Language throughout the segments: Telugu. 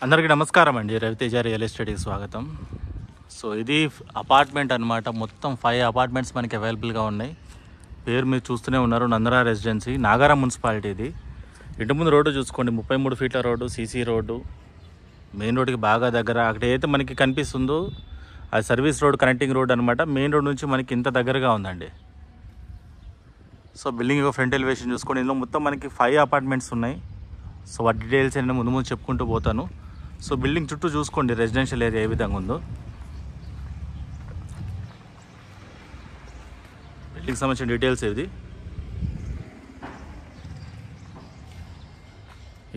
అందరికీ నమస్కారం అండి. రవితేజ రియల్ ఎస్టేట్కి స్వాగతం. సో ఇది అపార్ట్మెంట్ అనమాట. మొత్తం 5 అపార్ట్మెంట్స్ మనకి అవైలబుల్గా ఉన్నాయి. పేరు మీరు చూస్తూనే ఉన్నారు, నందరా రెసిడెన్సీ, నాగారం మున్సిపాలిటీ. ఇది ఇంటి ముందు రోడ్డు చూసుకోండి, 33 ఫీట్ల రోడ్డు, సీసీ రోడ్డు, మెయిన్ రోడ్డుకి బాగా దగ్గర. అక్కడ అయితే మనకి కనిపిస్తుందో అది సర్వీస్ రోడ్, కనెక్టింగ్ రోడ్ అనమాట. మెయిన్ రోడ్ నుంచి మనకి ఇంత దగ్గరగా ఉందండి. సో బిల్డింగ్ ఫ్రంట్ ఎలివేషన్ చూసుకోండి. ఇందులో మొత్తం మనకి 5 అపార్ట్మెంట్స్ ఉన్నాయి. సో వాటి డీటెయిల్స్ నేను ముందు ముందు చెప్పుకుంటూ పోతాను. సో బిల్డింగ్ చుట్టూ చూసుకోండి రెసిడెన్షియల్ ఏరియా ఏ విధంగా ఉందో. బిల్డింగ్ సంబంధించిన డీటెయిల్స్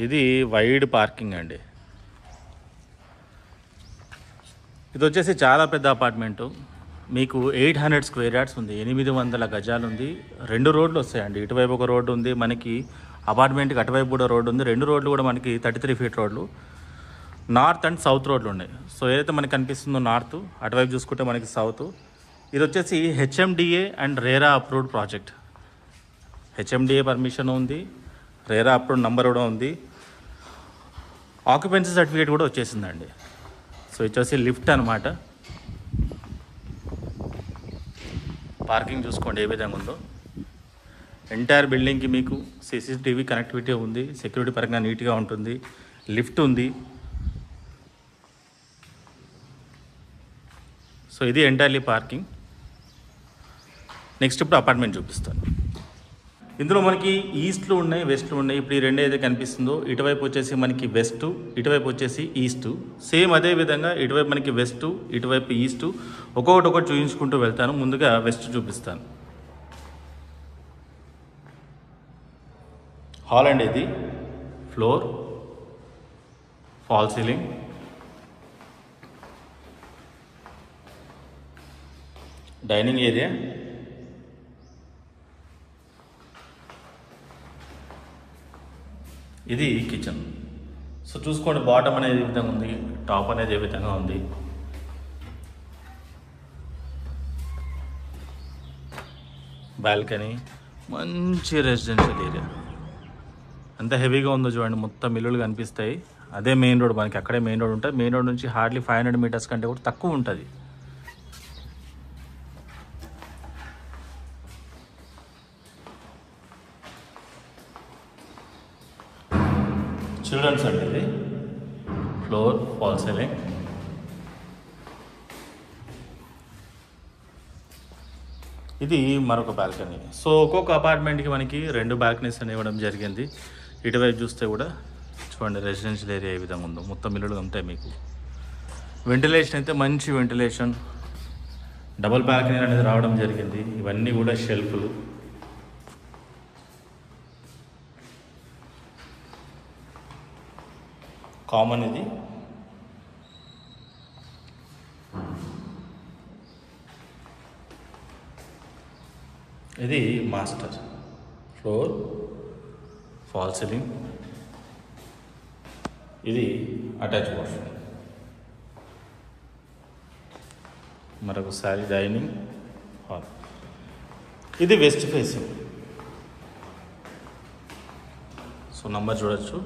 ఇది వైడ్ పార్కింగ్ అండి. ఇది వచ్చేసి చాలా పెద్ద అపార్ట్మెంటు. మీకు 800 స్క్వేర్ యార్డ్స్ ఉంది, 800 గజాలు ఉంది. 2 రోడ్లు వస్తాయండి. ఇటువైపు ఒక రోడ్డు ఉంది మనకి, అపార్ట్మెంట్కి అటువైపు కూడా రోడ్డు ఉంది. 2 రోడ్లు కూడా మనకి 33 ఫీట్ రోడ్లు, నార్త్ అండ్ సౌత్ రోడ్లు ఉన్నాయి. సో ఏదైతే మనకి కనిపిస్తుందో నార్త్, అటువైపు చూసుకుంటే మనకి సౌత్. ఇది వచ్చేసి HMDA and RERA approved project. HMDA permission ఉంది, రేరా అప్రూవ్డ్ నంబర్ కూడా ఉంది, ఆక్యుపెన్సీ సర్టిఫికేట్ కూడా వచ్చేసిందండి. సో వచ్చేసి లిఫ్ట్ అనమాట. పార్కింగ్ చూసుకోండి ఏ విధంగా ఉందో. ఎంటైర్ బిల్డింగ్కి మీకు సీసీటీవీ కనెక్టివిటీ ఉంది, సెక్యూరిటీ పరంగా నీట్గా ఉంటుంది, లిఫ్ట్ ఉంది. సో ఇది ఎంటైర్లీ పార్కింగ్. నెక్స్ట్ ఇప్పుడు అపార్ట్మెంట్ చూపిస్తాను. ఇందులో మనకి ఈస్ట్లు ఉన్నాయి, వెస్ట్లు ఉన్నాయి. ఇప్పుడు ఈ రెండు ఏదైతే కనిపిస్తుందో, ఇటువైపు వచ్చేసి మనకి వెస్ట్, ఇటువైపు వచ్చేసి ఈస్ట్. సేమ్ అదే విధంగా ఇటువైపు మనకి వెస్ట్, ఇటువైపు ఈస్ట్. ఒక్కొక్కటి చూపించుకుంటూ వెళ్తాను. ముందుగా వెస్ట్ చూపిస్తాను. హాల్ అండి ఇది. Floor, fall ceiling, dining area, ఇది కిచెన్. సో చూసుకోండి, బాటమ్ అనేది ఏ విధంగా ఉంది, టాప్ అనేది ఏ విధంగా ఉంది. బాల్కనీ, మంచి రెసిడెన్షియల్ ఏరియా. ఎంత హెవీగా ఉందో చూడండి, మొత్తం ఇల్లులు కనిపిస్తాయి. అదే మెయిన్ రోడ్ మనకి, అక్కడే మెయిన్ రోడ్ ఉంటుంది. మెయిన్ రోడ్ నుంచి హార్డ్లీ 500 మీటర్స్ కంటే కూడా తక్కువ ఉంటుంది. చిల్డ్రన్స్ అండి ఇది. Floor, fall ceiling. ఇది మరొక బాల్కనీ. సో ఒక్కొక్క అపార్ట్మెంట్కి మనకి 2 బాల్కనీస్ అని ఇవ్వడం జరిగింది. ఇటువైపు చూస్తే కూడా చూడండి రెసిడెన్షియల్ ఏరియా ఏ విధంగా ఉందో. మొత్తం ఇల్లులు ఉంటాయి మీకు. వెంటిలేషన్ అయితే మంచి వెంటిలేషన్, డబుల్ బాల్కనీ అనేది రావడం జరిగింది. ఇవన్నీ కూడా షెల్ఫ్లు. కామన్ ఇది. ఇది మాస్టర్. Floor, fall ceiling. ఇది అటాచ్ వాష్రూమ్. మరొకసారి డైనింగ్ హాల్. ఇది వెస్ట్ ఫేసింగ్. సో నంబర్ చూడొచ్చు.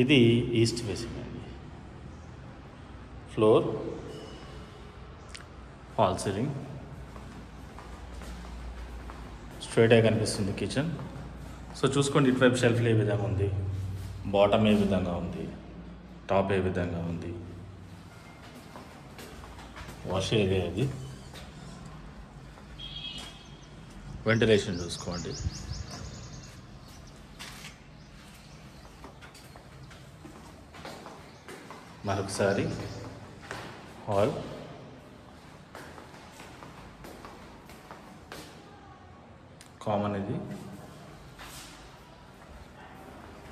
ఇది ఈస్ట్ ఫేసింగ్ అండి. ఫ్లోర్, ఫాల్ సీలింగ్, స్ట్రైట్గా కనిపిస్తుంది కిచెన్. సో చూసుకోండి ఇటువైపు షెల్ఫ్లు ఏ విధంగా ఉంది, బాటమ్ ఏ విధంగా ఉంది, టాప్ ఏ విధంగా ఉంది. వాష్ ఏరియా ఇది. వెంటిలేషన్ చూసుకోండి. మరొకసారి హాల్, కామన్ ఇది.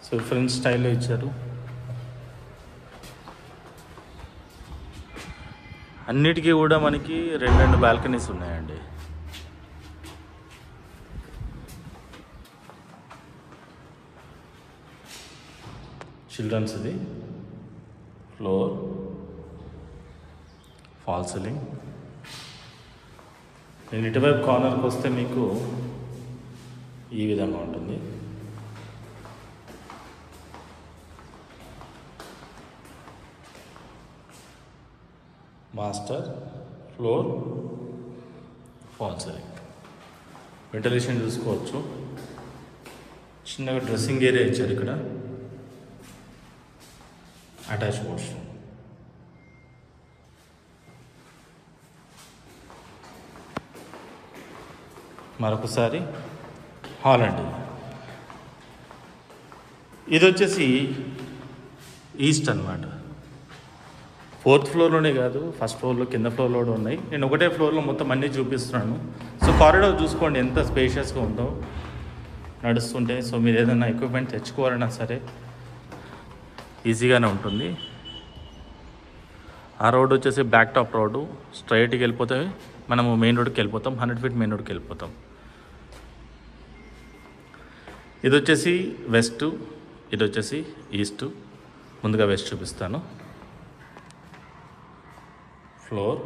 సో ఫ్రెంచ్ స్టైల్లో ఇచ్చారు. అన్నిటికీ కూడా మనకి 2 బాల్కనీస్ ఉన్నాయండి. చిల్డ్రన్స్ ఇది. Floor, fall ceiling. నేను ఇటువైపు కార్నర్కి వస్తే మీకు ఈ విధంగా ఉంటుంది. Master, floor, fall ceiling. Ventilation చూసుకోవచ్చు. చిన్నగా డ్రెస్సింగ్ ఏరియా ఇచ్చారు ఇక్కడ. Attach washroom. మరొకసారి హాల్ అండి. ఇది వచ్చేసి ఈస్ట్ అన్నమాట. 4th ఫ్లోర్లోనే కాదు, ఫస్ట్ ఫ్లోర్లో, కింద ఫ్లోర్లో కూడా ఉన్నాయి. నేను ఒకటే ఫ్లోర్లో మొత్తం అన్నీ చూపిస్తున్నాను. సో కారిడార్ చూసుకోండి ఎంత స్పేషియస్గా ఉందో నడుస్తుంటే. సో మీరు ఏదైనా ఎక్విప్మెంట్ తెచ్చుకోవాలన్నా సరే ఈజీగానే ఉంటుంది. ఆ రోడ్ వచ్చేసి బ్యాక్ టాప్ రోడ్డు. స్ట్రైట్కి వెళ్ళిపోతే మనము మెయిన్ రోడ్కి వెళ్ళిపోతాం. 100 feet మెయిన్ రోడ్కి వెళ్ళిపోతాం. ఇది వచ్చేసి వెస్ట్, ఇది వచ్చేసి ఈస్ట్. ముందుగా వెస్ట్ చూపిస్తాను. Floor,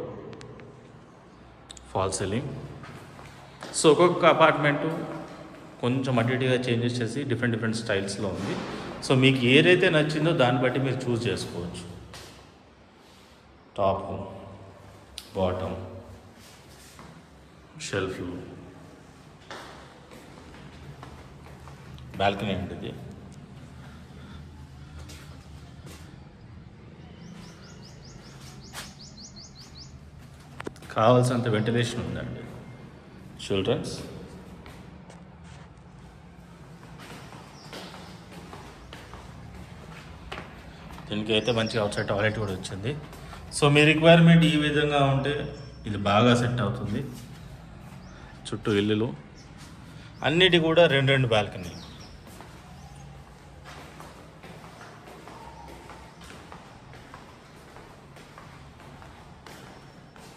fall ceiling. సో ఒక్కొక్క అపార్ట్మెంటు కొంచెం అటు ఇటుగా చేంజెస్ చేసి డిఫరెంట్ స్టైల్స్లో ఉంది. సో మీకు ఏదైతే నచ్చిందో దాన్ని బట్టి మీరు చూస్ చేసుకోవచ్చు. టాప్, బాటమ్, షెల్ఫ్లు, బాల్కనీ ఉంటుంది. కావాల్సినంత వెంటిలేషన్ ఉందండి. చిల్డ్రన్స్, దీనికి అయితే మంచిగా అవుట్ సైడ్ టాయిలెట్ కూడా వచ్చింది. సో మీ రిక్వైర్మెంట్ ఈ విధంగా ఉంటే ఇది బాగా సెట్ అవుతుంది. చుట్టూ ఇల్లులు అన్నిటి కూడా 2 balcony.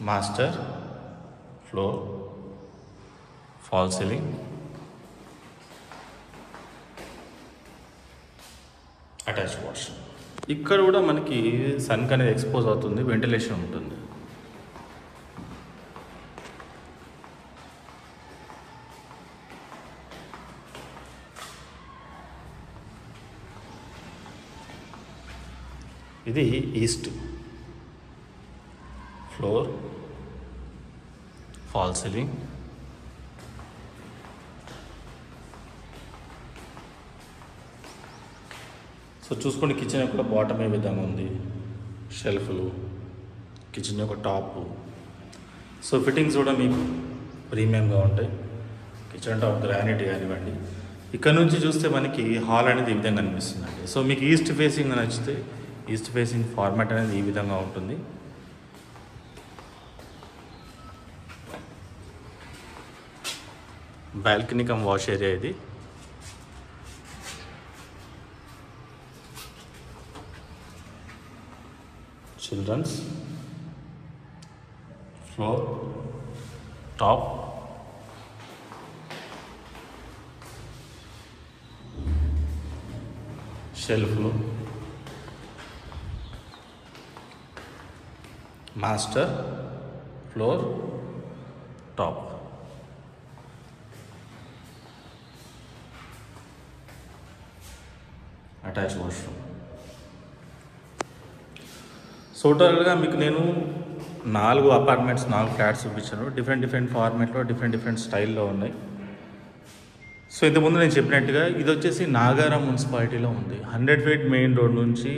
Master, floor, fall ceiling, attach washroom. ఇక్కడ కూడా మనకి సన్ అనేది ఎక్స్పోజ్ అవుతుంది, వెంటిలేషన్ ఉంటుంది. ఇది east. Floor, fall ceiling, so చూసుకోండి. కిచెన్ యొక్క బాటమ్ ఏ విధంగా ఉంది, షెల్ఫ్లు, కిచెన్ యొక్క టాపు. సో ఫిట్టింగ్స్ కూడా మీకు ప్రీమియంగా ఉంటాయి. కిచెన్ టాప్ గ్రానైట్ కానివ్వండి. ఇక్కడ నుంచి చూస్తే మనకి హాల్ అనేది ఈ విధంగా అనిపిస్తుందండి. సో మీకు ఈస్ట్ ఫేసింగ్ నచ్చితే ఈస్ట్ ఫేసింగ్ ఫార్మాట్ అనేది ఈ విధంగా ఉంటుంది. బాల్కనీ కమ్ వాష్ ఏరియా ఇది. చిల్డ్రన్స్, ఫ్లోర్, టాప్, షెల్ఫ్లు, master, floor, top, attach washroom. So టోటల్గా మీకు నేను 4 అపార్ట్మెంట్స్, 4 ఫ్లాట్స్ చూపించాను. డిఫరెంట్ ఫార్మాట్లో, డిఫరెంట్ స్టైల్లో ఉన్నాయి. సో ఇంతకుముందు నేను చెప్పినట్టుగా ఇది వచ్చేసి నాగారం మున్సిపాలిటీలో ఉంది. 100 feet మెయిన్ రోడ్ నుంచి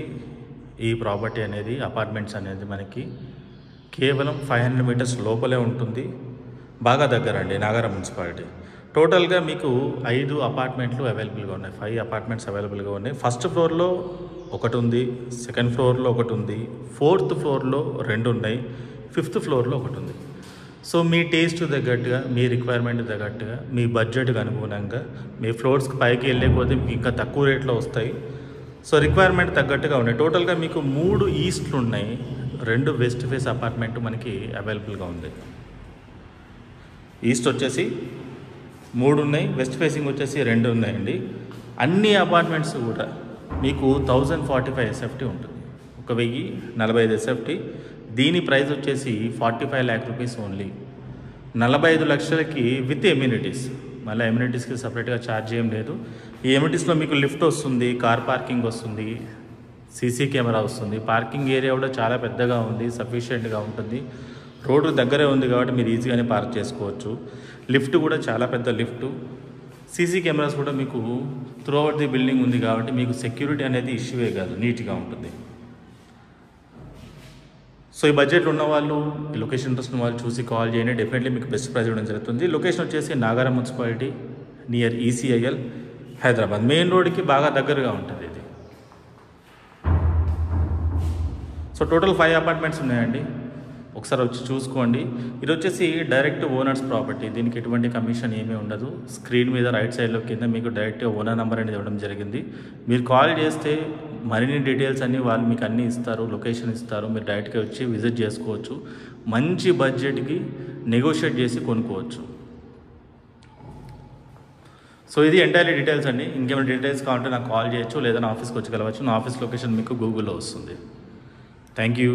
ఈ ప్రాపర్టీ అనేది, అపార్ట్మెంట్స్ అనేది మనకి కేవలం 500 meters లోపలే ఉంటుంది. బాగా దగ్గర అండి నాగారం మున్సిపాలిటీ. టోటల్గా మీకు 5 అపార్ట్మెంట్లు అవైలబుల్గా ఉన్నాయి. 5 అపార్ట్మెంట్స్ అవైలబుల్గా ఉన్నాయి. ఫస్ట్ ఫ్లోర్లో ఒకటి ఉంది, సెకండ్ ఫ్లోర్లో ఒకటి ఉంది, 4th ఫ్లోర్లో 2 ఉన్నాయి, 5th ఫ్లోర్లో ఒకటి ఉంది. సో మీ టేస్ట్ తగ్గట్టుగా, మీ రిక్వైర్మెంట్ తగ్గట్టుగా, మీ బడ్జెట్కి అనుగుణంగా, మీ ఫ్లోర్స్కి పైకి వెళ్ళకపోతే మీకు ఇంకా తక్కువ రేట్లో వస్తాయి. సో రిక్వైర్మెంట్ తగ్గట్టుగా ఉన్నాయి. టోటల్గా మీకు 3 ఈస్ట్లు ఉన్నాయి, 2 వెస్ట్ ఫేస్ అపార్ట్మెంట్ మనకి అవైలబుల్గా ఉంది. ఈస్ట్ వచ్చేసి 3 ఉన్నాయి, వెస్ట్ ఫేసింగ్ వచ్చేసి 2 ఉన్నాయండి. అన్ని అపార్ట్మెంట్స్ కూడా మీకు 1045 SFT ఉంటుంది, 1045 SFT. దీని ప్రైస్ వచ్చేసి 45 lakh rupees ఓన్లీ. 45 లక్షలకి విత్ ఎమ్యూనిటీస్. మళ్ళీ ఎమ్యూనిటీస్కి సపరేట్గా ఛార్జ్ ఏం లేదు. ఈ ఎమ్యూనిటీస్లో మీకు లిఫ్ట్ వస్తుంది, కార్ పార్కింగ్ వస్తుంది, సీసీ కెమెరా వస్తుంది. పార్కింగ్ ఏరియా కూడా చాలా పెద్దగా ఉంది, సఫిషియెంట్గా ఉంటుంది. రోడ్డు దగ్గరే ఉంది కాబట్టి మీరు ఈజీగానే పార్క్ చేసుకోవచ్చు. లిఫ్ట్ కూడా చాలా పెద్ద లిఫ్ట్. సీసీ కెమెరాస్ కూడా మీకు త్రూ అవుట్ ది బిల్డింగ్ ఉంది కాబట్టి మీకు సెక్యూరిటీ అనేది ఇష్యూవే కాదు, నీట్గా ఉంటుంది. సో ఈ బడ్జెట్లో ఉన్న వాళ్ళు, ఈ లొకేషన్ ఇంట్రెస్ట్ ఉన్న వాళ్ళు చూసి కాల్ చేయండి. డెఫినెట్లీ మీకు బెస్ట్ ప్రైస్ ఇవ్వడం జరుగుతుంది. లొకేషన్ వచ్చేసి Nagaram municipality near ECIL Hyderabad. Main రోడ్కి బాగా దగ్గరగా ఉంటుంది ఇది. సో టోటల్ 5 అపార్ట్మెంట్స్ ఉన్నాయండి, ఒకసారి వచ్చి చూసుకోండి. ఇది వచ్చేసి డైరెక్ట్ ఓనర్స్ ప్రాపర్టీ, దీనికి ఎటువంటి కమిషన్ ఏమీ ఉండదు. స్క్రీన్ మీద రైట్ సైడ్లో కింద మీకు డైరెక్ట్ ఓనర్ నెంబర్ అనేది ఇవ్వడం జరిగింది. మీరు కాల్ చేస్తే మరిన్ని డీటెయిల్స్ అన్నీ వాళ్ళు మీకు అన్నీ ఇస్తారు, లొకేషన్ ఇస్తారు. మీరు డైరెక్ట్గా వచ్చి విజిట్ చేసుకోవచ్చు. మంచి బడ్జెట్కి నెగోషియేట్ చేసి కొనుక్కోవచ్చు. సో ఇది ఎంటైర్లీ డీటెయిల్స్ అండి. ఇంకేమైనా డీటెయిల్స్ కావాలంటే నాకు కాల్ చేయొచ్చు, లేదా నా ఆఫీస్కి వచ్చి కలవచ్చు. నా ఆఫీస్ లొకేషన్ మీకు గూగుల్లో వస్తుంది. Thank you.